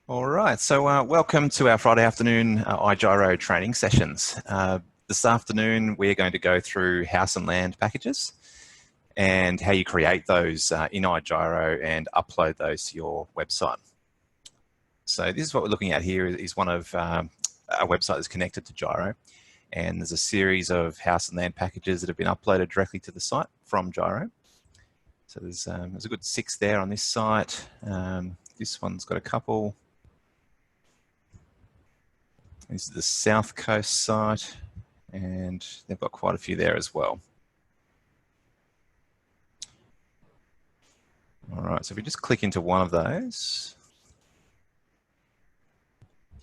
All right, so welcome to our Friday afternoon iGyro training sessions. This afternoon, we're going to go through house and land packages and how you create those in iGyro and upload those to your website. So this is what we're looking at here is one of a website that's connected to Gyro, and there's a series of house and land packages that have been uploaded directly to the site from Gyro. So there's a good 6 there on this site. This one's got a couple. This is the South Coast site, and they've got quite a few there as well. All right, so if we just click into one of those,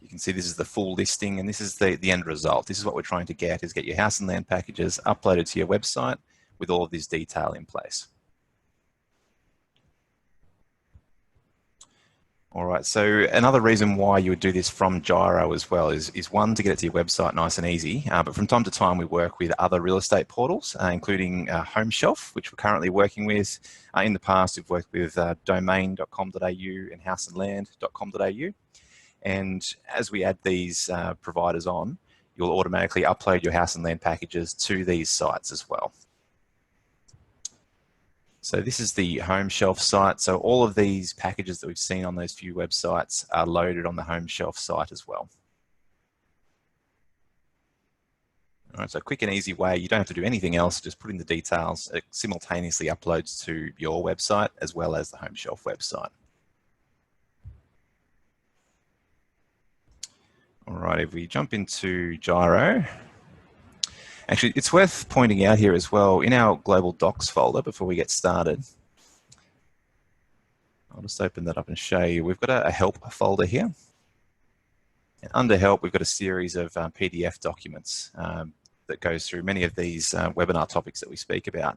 you can see this is the full listing, and this is the end result. This is what we're trying to get, is get your house and land packages uploaded to your website with all of this detail in place. All right, so another reason why you would do this from Gyro as well is one, to get it to your website nice and easy, but from time to time we work with other real estate portals, including Home Shelf, which we're currently working with. In the past, we've worked with domain.com.au and houseandland.com.au. And as we add these providers on, you'll automatically upload your house and land packages to these sites as well. So this is the Home Shelf site. So all of these packages that we've seen on those few websites are loaded on the Home Shelf site as well. All right, so a quick and easy way, you don't have to do anything else, just put in the details. It simultaneously uploads to your website as well as the Home Shelf website. All right, if we jump into Gyro, actually, it's worth pointing out here as well, in our Global Docs folder, before we get started, I'll just open that up and show you. We've got a help folder here. And under help, we've got a series of PDF documents that goes through many of these webinar topics that we speak about.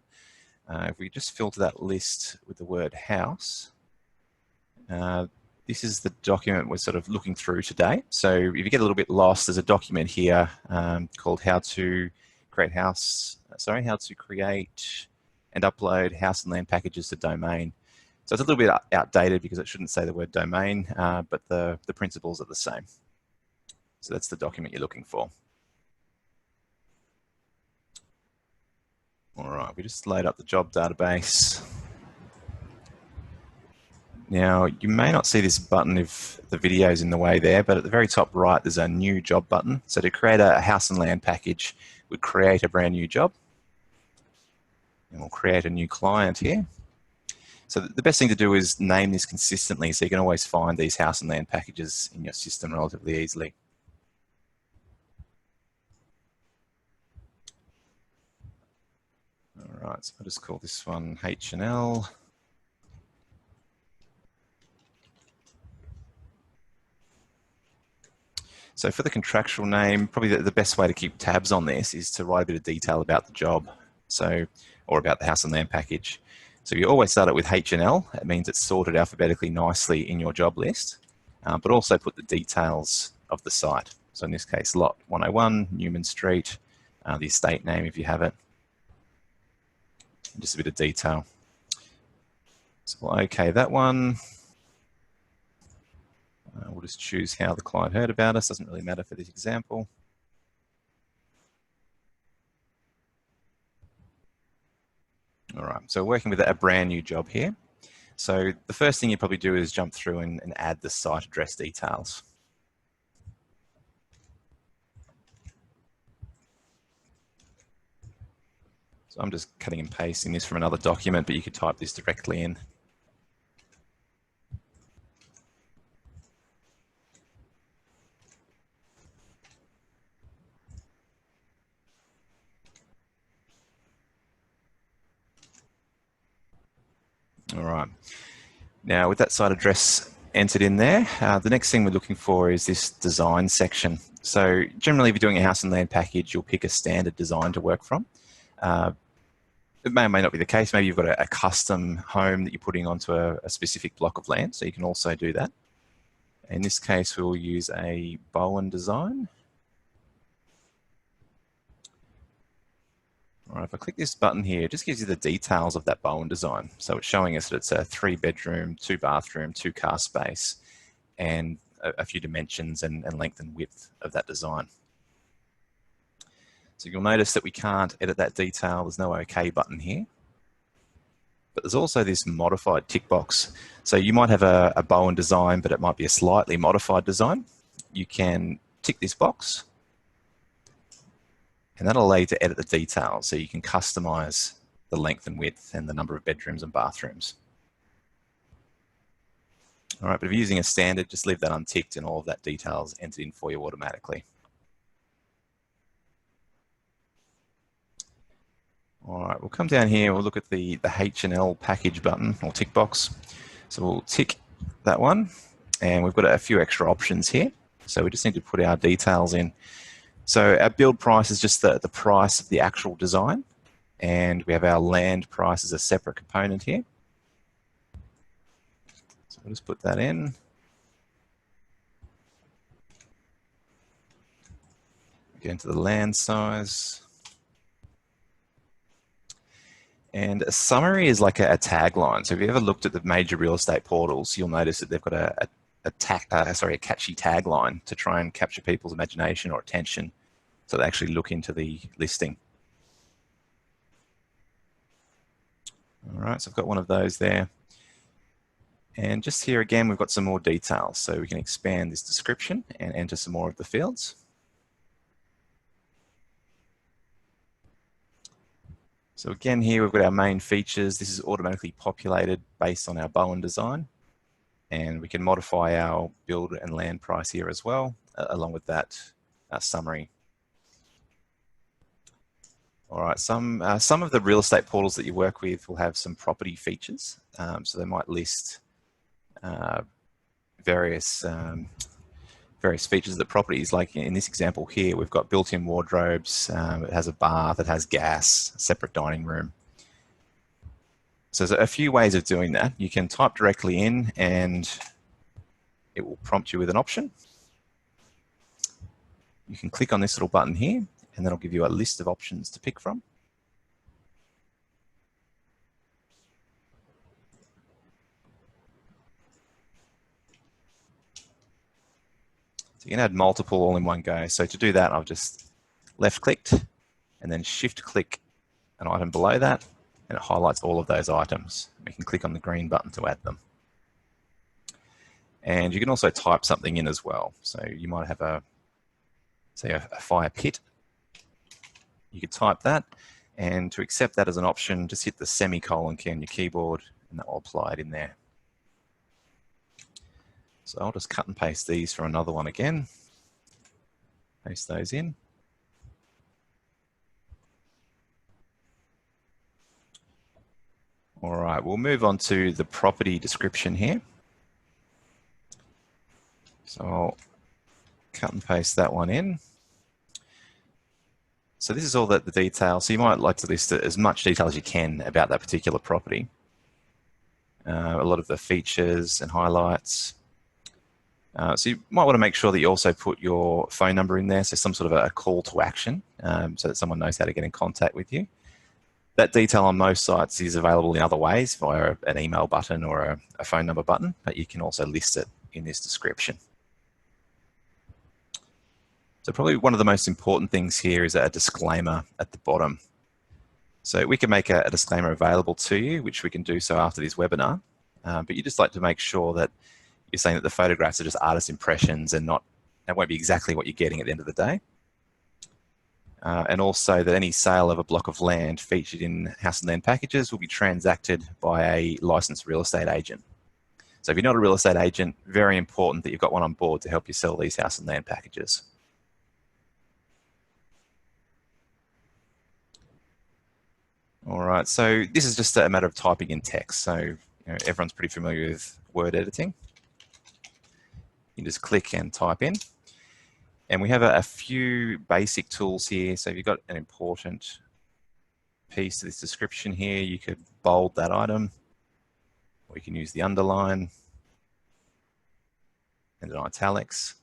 If we just filter that list with the word house, this is the document we're sort of looking through today. So if you get a little bit lost, there's a document here called how to create and upload house and land packages to domain. So it's a little bit outdated because it shouldn't say the word domain, but the principles are the same. So that's the document you're looking for. All right, we just load up the job database. Now, you may not see this button if the video is in the way there, but at the very top right, there's a new job button. So to create a house and land package, we'd create a brand new job. And we'll create a new client here. So the best thing to do is name this consistently so you can always find these house and land packages in your system relatively easily. All right, so I'll just call this one H&L. So for the contractual name, probably the best way to keep tabs on this is to write a bit of detail about the job, or about the house and land package. So you always start it with H&L. That means it's sorted alphabetically nicely in your job list, but also put the details of the site. So in this case, lot 101, Newman Street, the estate name if you have it, and just a bit of detail. So we'll okay that one. We'll just choose how the client heard about us. Doesn't really matter for this example. All right, so working with a brand new job here. So the first thing you probably do is jump through and add the site address details. So I'm just cutting and pasting this from another document, but you could type this directly in. All right. Now, with that site address entered in there, the next thing we're looking for is this design section. So generally, if you're doing a house and land package, you'll pick a standard design to work from. It may or may not be the case. Maybe you've got a custom home that you're putting onto a specific block of land, so you can also do that. In this case, we'll use a Bowen design. All right, if I click this button here, it just gives you the details of that Bowen design. So it's showing us that it's a 3-bedroom, 2-bathroom, 2-car space. And a few dimensions and length and width of that design. So you'll notice that we can't edit that detail. There's no OK button here. But there's also this modified tick box. So you might have a Bowen design, but it might be a slightly modified design. You can tick this box, and that'll allow you to edit the details. So you can customize the length and width and the number of bedrooms and bathrooms. All right, but if you're using a standard, just leave that unticked and all of that detail is entered in for you automatically. All right, we'll come down here, we'll look at the H&L package button or tick box. So we'll tick that one, and we've got a few extra options here. So we just need to put our details in. So our build price is just the price of the actual design, and we have our land price as a separate component here. So we'll just put that in. Get into the land size. And a summary is like a tagline. So if you ever looked at the major real estate portals, you'll notice that they've got a catchy tagline to try and capture people's imagination or attention so they actually look into the listing. All right, so I've got one of those there. And just here again, we've got some more details. So we can expand this description and enter some more of the fields. So again, here we've got our main features. This is automatically populated based on our Bowen design. And we can modify our build and land price here as well, along with that summary. All right, some of the real estate portals that you work with will have some property features. So they might list various features of the properties. Like in this example here, we've got built-in wardrobes, it has a bath, it has gas, separate dining room. So there's a few ways of doing that. You can type directly in and it will prompt you with an option. You can click on this little button here and that'll give you a list of options to pick from. So you can add multiple all in one go. So to do that, I've just left clicked and then shift click an item below that, and it highlights all of those items. We can click on the green button to add them. And you can also type something in as well. So you might have say a fire pit. You could type that, and to accept that as an option, just hit the semicolon key on your keyboard and that will apply it in there. So I'll just cut and paste these for another one again. Paste those in. All right, we'll move on to the property description here. So I'll cut and paste that one in. So this is all the detail. So you might like to list as much detail as you can about that particular property. A lot of the features and highlights. So you might want to make sure that you also put your phone number in there, so some sort of a call to action, so that someone knows how to get in contact with you. That detail on most sites is available in other ways, via an email button or a phone number button, but you can also list it in this description. So probably one of the most important things here is a disclaimer at the bottom. So we can make a disclaimer available to you, which we can do so after this webinar, but you just like to make sure that you're saying that the photographs are just artist impressions and won't be exactly what you're getting at the end of the day. And also that any sale of a block of land featured in house and land packages will be transacted by a licensed real estate agent. So if you're not a real estate agent, very important that you've got one on board to help you sell these house and land packages. All right, so this is just a matter of typing in text. So everyone's pretty familiar with word editing. You just click and type in. And we have a few basic tools here. So if you've got an important piece to this description here, you could bold that item, or you can use the underline and an italics.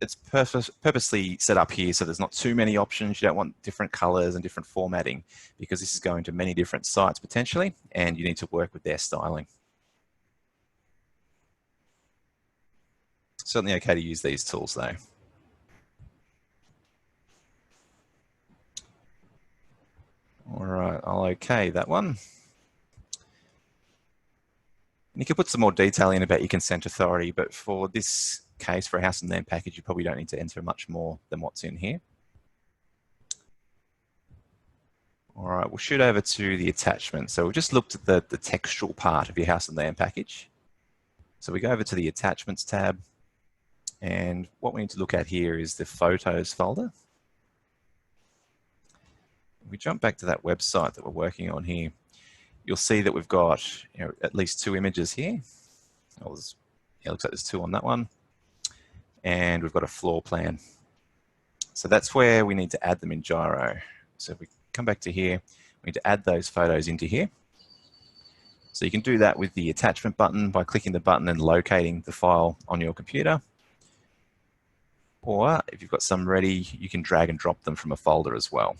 It's purposely set up here so there's not too many options. You don't want different colors and different formatting because this is going to many different sites potentially, and you need to work with their styling. Certainly okay to use these tools though. All right, I'll okay that one. And you can put some more detail in about your consent authority, but for this case, for a house and land package, you probably don't need to enter much more than what's in here. All right, we'll shoot over to the attachment. So we just looked at the textual part of your house and land package. So we go over to the attachments tab, and what we need to look at here is the photos folder. If we jump back to that website that we're working on here, you'll see that we've got at least 2 images here. It looks like there's 2 on that one. And we've got a floor plan. So that's where we need to add them in Gyro. So if we come back to here, we need to add those photos into here. So you can do that with the attachment button by clicking the button and locating the file on your computer. Or if you've got some ready, you can drag and drop them from a folder as well.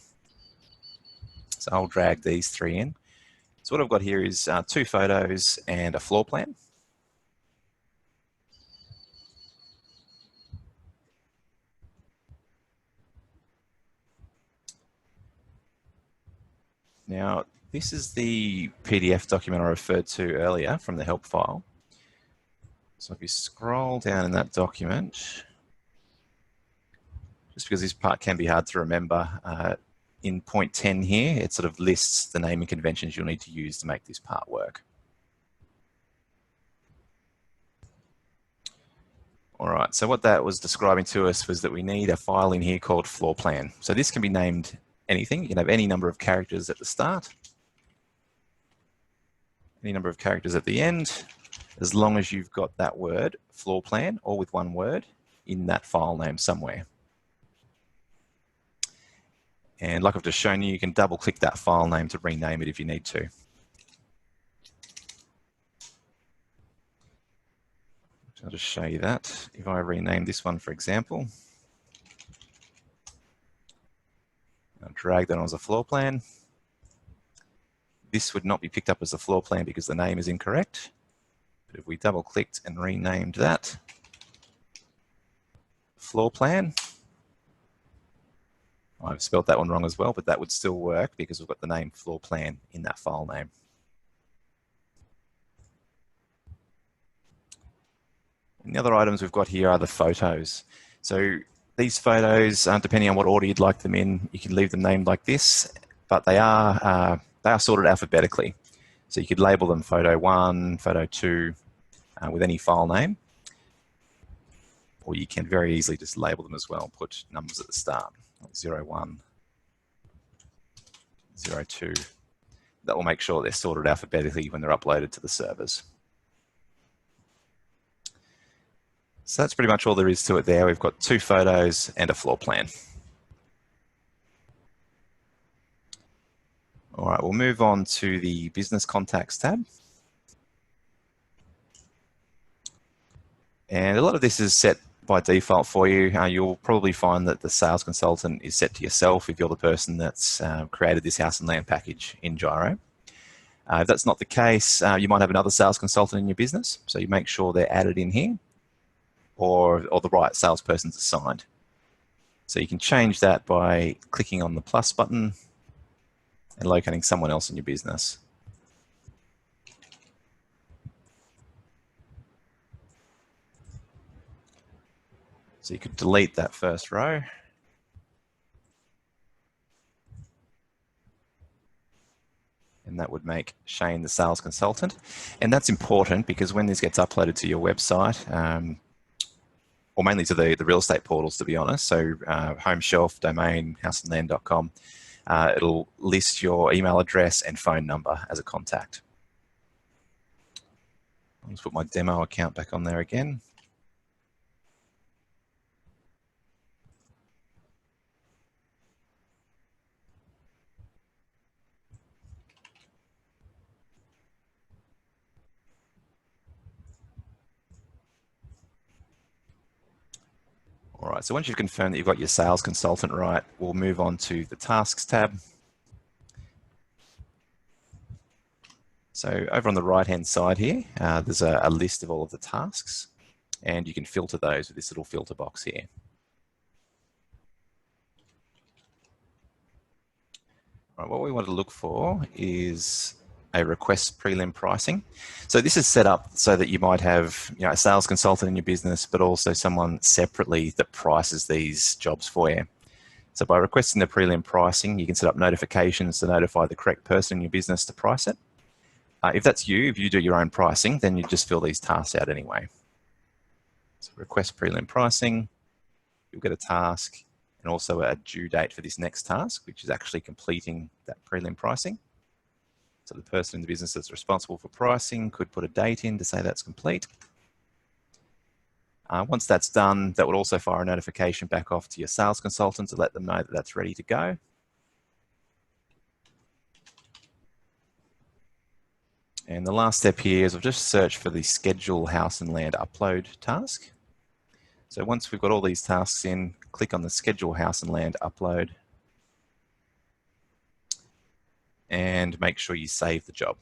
So I'll drag these 3 in. So what I've got here is 2 photos and a floor plan. Now, this is the PDF document I referred to earlier from the help file. So if you scroll down in that document, just because this part can be hard to remember, in point 10 here, it sort of lists the naming conventions you'll need to use to make this part work. All right, so what that was describing to us was that we need a file in here called floor plan. So this can be named anything. You can have any number of characters at the start, any number of characters at the end, as long as you've got that word, floor plan, all with one word, in that file name somewhere. And like I've just shown you, you can double click that file name to rename it if you need to. I'll just show you that. If I rename this one, for example, I'll drag that on as a floor plan. This would not be picked up as a floor plan because the name is incorrect. But if we double clicked and renamed that floor plan, I've spelled that one wrong as well, but that would still work because we've got the name floor plan in that file name. And the other items we've got here are the photos. So these photos, depending on what order you'd like them in, you can leave them named like this, but they are sorted alphabetically. So you could label them photo 1, photo 2, with any file name, or you can very easily just label them as well, put numbers at the start, like 01, 02. That will make sure they're sorted alphabetically when they're uploaded to the servers. So that's pretty much all there is to it there. We've got 2 photos and a floor plan. All right, we'll move on to the business contacts tab. And a lot of this is set by default for you. You'll probably find that the sales consultant is set to yourself if you're the person that's created this house and land package in Gyro. If that's not the case, you might have another sales consultant in your business, so you make sure they're added in here, or the right salesperson's assigned. So you can change that by clicking on the plus button and locating someone else in your business. So you could delete that first row. And that would make Shane the sales consultant. And that's important because when this gets uploaded to your website, or mainly to the real estate portals, to be honest, so home shelf, domain, houseandland.com, it'll list your email address and phone number as a contact. I'll just put my demo account back on there again. All right, so once you've confirmed that you've got your sales consultant right, we'll move on to the tasks tab. So over on the right-hand side here, there's a list of all of the tasks. And you can filter those with this little filter box here. Right, what we want to look for is a request prelim pricing. So this is set up so that you might have, a sales consultant in your business, but also someone separately that prices these jobs for you. So by requesting the prelim pricing, you can set up notifications to notify the correct person in your business to price it. If that's you, if you do your own pricing, then you just fill these tasks out anyway. So request prelim pricing, you'll get a task and also a due date for this next task, which is actually completing that prelim pricing. So the person in the business that's responsible for pricing could put a date in to say that's complete. Once that's done, that would also fire a notification back off to your sales consultant to let them know that that's ready to go. And the last step here is I'll just search for the schedule house and land upload task. So once we've got all these tasks in, click on the schedule house and land upload and make sure you save the job.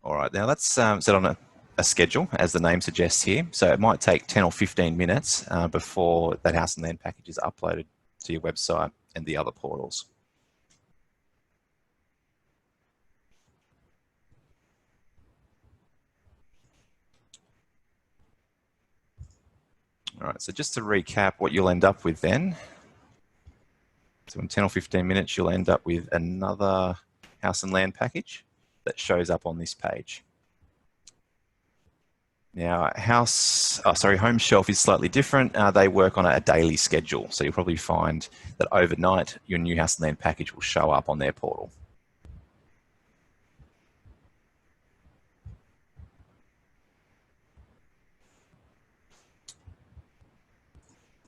All right, now that's set on a schedule, as the name suggests here. So it might take 10 or 15 minutes before that house and land package is uploaded to your website and the other portals. All right, so just to recap what you'll end up with then. So in 10 or 15 minutes, you'll end up with another house and land package that shows up on this page. Now, Home Shelf is slightly different. They work on a daily schedule. So you'll probably find that overnight, your new house and land package will show up on their portal.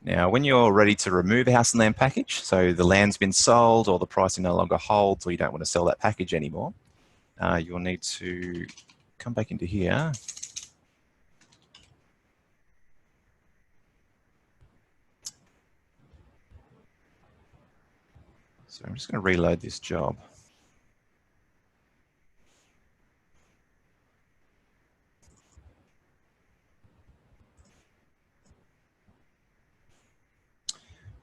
Now, when you're ready to remove a house and land package, so the land's been sold or the pricing no longer holds or you don't want to sell that package anymore, you'll need to come back into here. So I'm just going to reload this job.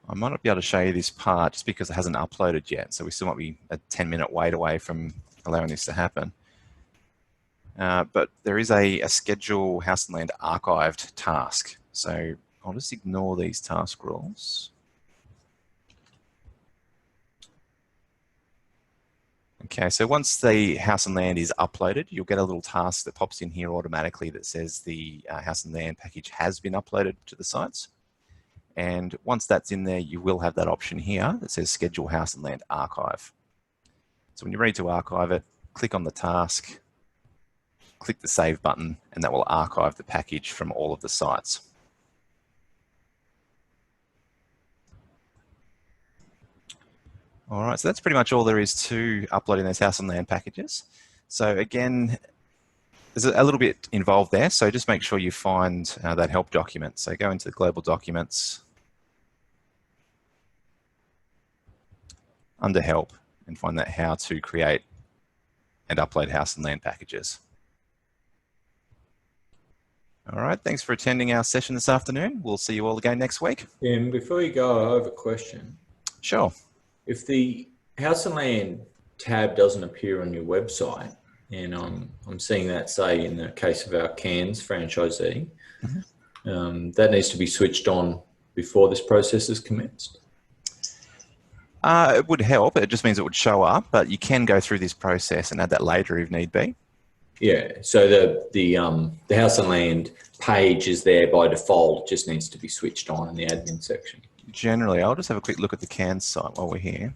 I might not be able to show you this part just because it hasn't uploaded yet. So we still might be a 10-minute wait away from allowing this to happen. But there is a schedule house and land archived task. So I'll just ignore these task rules. Okay, so once the house and land is uploaded, you'll get a little task that pops in here automatically that says the house and land package has been uploaded to the sites. And once that's in there, you will have that option here that says Schedule House and Land Archive. So when you're ready to archive it, click on the task, click the Save button, and that will archive the package from all of the sites. All right, so that's pretty much all there is to uploading those house and land packages. So again, there's a little bit involved there, so just make sure you find that help document. So go into the global documents, under help, and find that how to create and upload house and land packages. All right, thanks for attending our session this afternoon. We'll see you all again next week. Tim, before you go, I have a question. Sure. If the house and land tab doesn't appear on your website, and I'm seeing that, say, in the case of our Cairns franchisee, that needs to be switched on before this process is commenced? It would help. It just means it would show up, but you can go through this process and add that later if need be. Yeah, so the house and land page is there by default. It just needs to be switched on in the admin section. Generally, I'll just have a quick look at the Cairns site while we're here.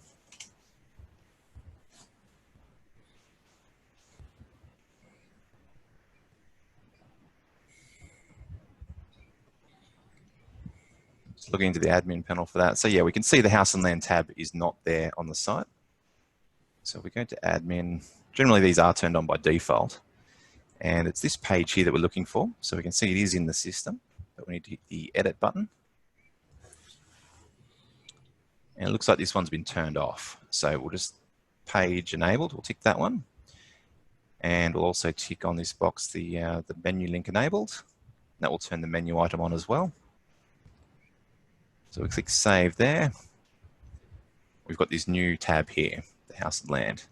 Just looking into the admin panel for that. So yeah, we can see the house and land tab is not there on the site. So we go to admin. Generally, these are turned on by default. And it's this page here that we're looking for. So we can see it is in the system, but we need to hit the edit button. And it looks like this one's been turned off. So we'll just page enabled, we'll tick that one. And we'll also tick on this box the menu link enabled. That will turn the menu item on as well. So we click save there. We've got this new tab here, the house and land.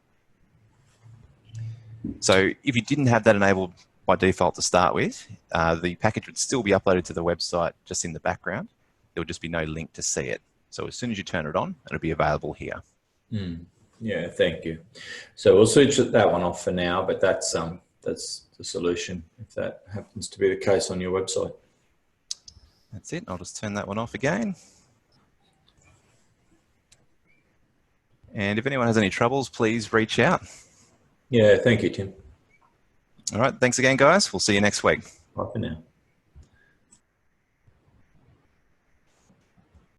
So if you didn't have that enabled by default to start with, the package would still be uploaded to the website just in the background. There would just be no link to see it. So as soon as you turn it on, it'll be available here. Yeah, thank you. So we'll switch that one off for now, but that's the solution if that happens to be the case on your website. That's it. I'll just turn that one off again. And if anyone has any troubles, please reach out. Yeah, thank you, Tim. All right. Thanks again, guys. We'll see you next week. Bye for now.